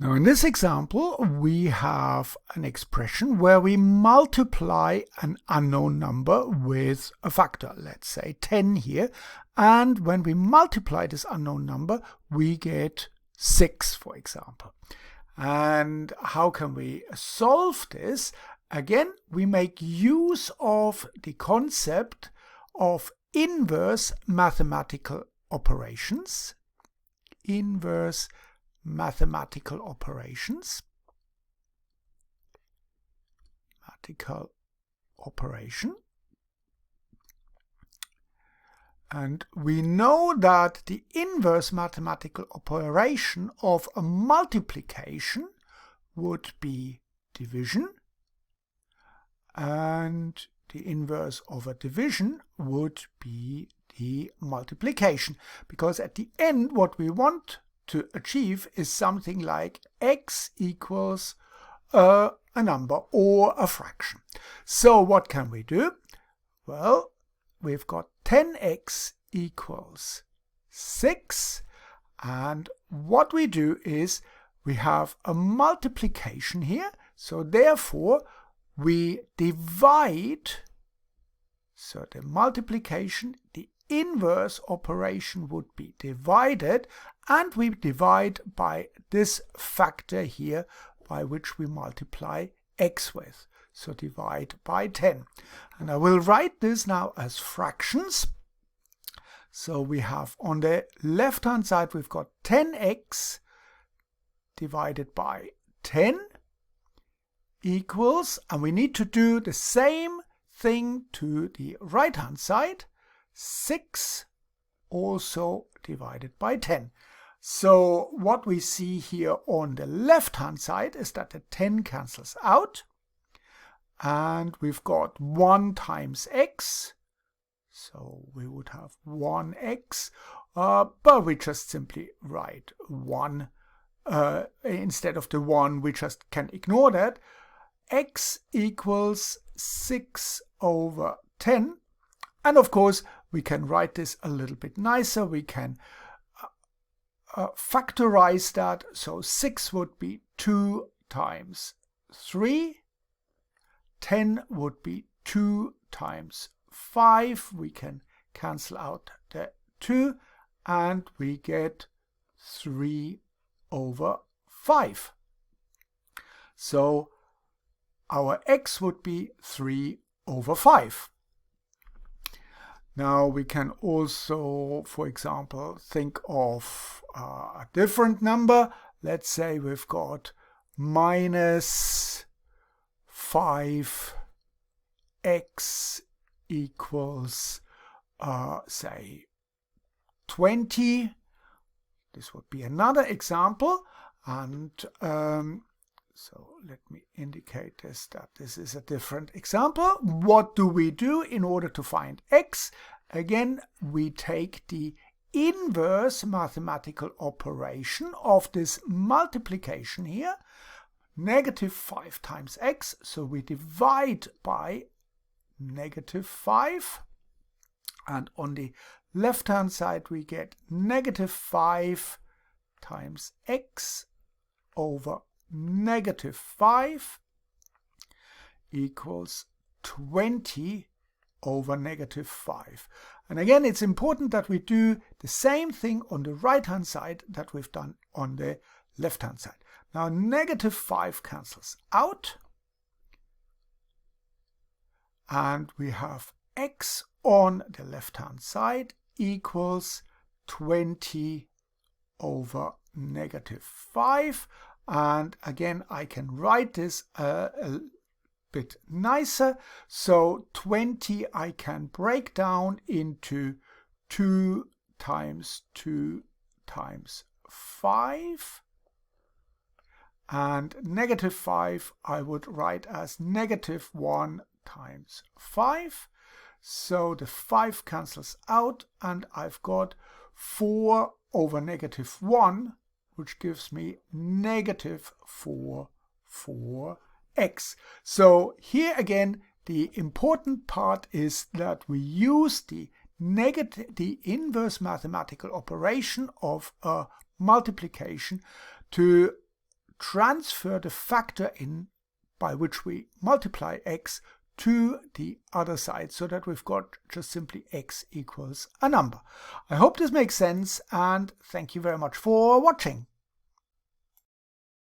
Now in this example we have an expression where we multiply an unknown number with a factor, let's say 10 here, and when we multiply this unknown number we get 6, for example. And how can we solve this? Again, we make use of the concept of inverse mathematical operations. Inverse mathematical operations. Mathematical operation. And we know that the inverse mathematical operation of a multiplication would be division, and the inverse of a division would be the multiplication, because at the end what we want to achieve is something like x equals a number or a fraction. So what can we do? Well, we've got 10x equals 6, and what we do is we have a multiplication here, so therefore we divide. So the multiplication, the inverse operation would be divided, and we divide by this factor here by which we multiply x with. So divide by 10. And I will write this now as fractions. So we have on the left hand side we've got 10x divided by 10 equals, and we need to do the same thing to the right hand side, 6 also divided by 10. So what we see here on the left hand side is that the 10 cancels out, and we've got 1 times x, so we would have 1x, but we just simply write 1 instead of the 1, we just can ignore that. X equals 6 over 10, and of course we can write this a little bit nicer. We can factorize that, so 6 would be 2 times 3, 10 would be 2 times 5, we can cancel out the 2, and we get 3 over 5. So our x would be 3 over 5. Now we can also, for example, think of a different number. Let's say we've got minus 5x equals, say, 20. This would be another example, and so let me indicate this, that this is a different example. What do we do in order to find x? Again, we take the inverse mathematical operation of this multiplication here, negative 5 times x, so we divide by negative 5, and on the left hand side we get negative 5 times x over negative 5 equals 20 over negative 5. And again, it's important that we do the same thing on the right hand side that we've done on the left hand side. Now negative 5 cancels out, and we have x on the left hand side equals 20 over negative 5. And again, I can write this a bit nicer. So 20 I can break down into 2 times 2 times 5. And negative 5 I would write as negative 1 times 5. So the 5 cancels out, and I've got 4 over negative 1, which gives me negative 4 for x. So here again, the important part is that we use the inverse mathematical operation of a multiplication to transfer the factor in by which we multiply x to the other side, so that we've got just simply x equals a number. I hope this makes sense, and thank you very much for watching.